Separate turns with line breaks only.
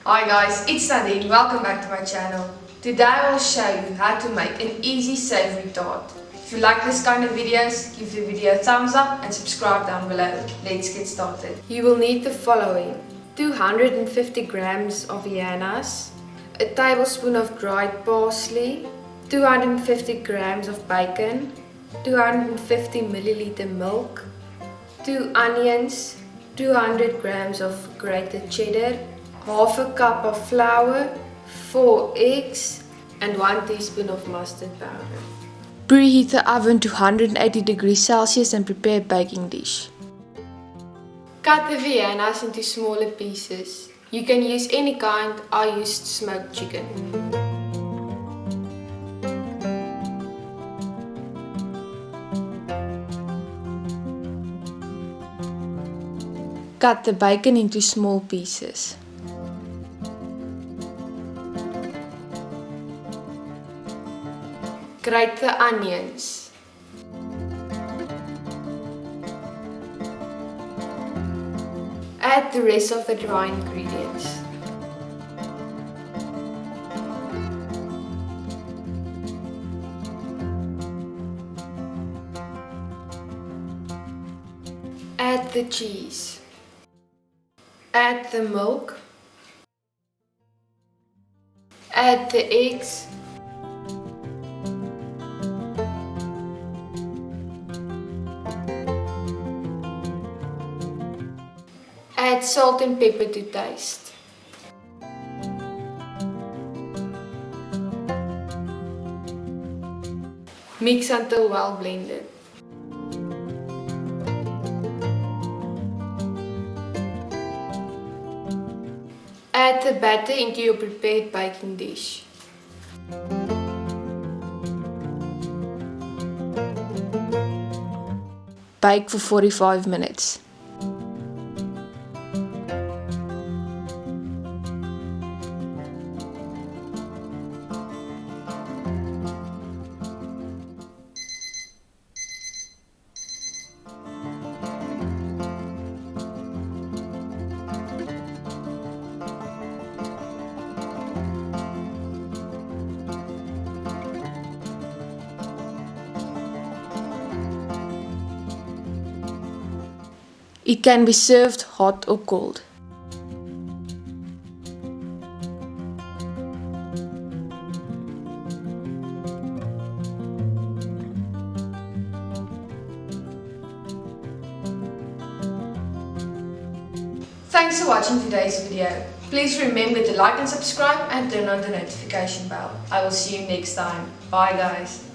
Hi guys, it's Nadine. Welcome back to my channel. Today I will show you how to make an easy savoury tart. If you like this kind of videos, give the video a thumbs up and subscribe down below. Let's get started. You will need the following: 250 grams of viennas, a tablespoon of dried parsley, 250 grams of bacon, 250 milliliter milk, 2 onions, 200 grams of grated cheddar, half a cup of flour, 4 eggs and 1 teaspoon of mustard powder. Preheat the oven to 180 degrees Celsius and prepare a baking dish. Cut the viennas into smaller pieces. You can use any kind, I used smoked chicken. Cut the bacon into small pieces. Grate the onions. Add the rest of the dry ingredients. Add the cheese. Add the milk. Add the eggs. Add salt and pepper to taste. Mix until well blended. Add the batter into your prepared baking dish. Bake for 45 minutes. It can be served hot or cold. Thanks for watching today's video. Please remember to like and subscribe and turn on the notification bell. I will see you next time. Bye guys.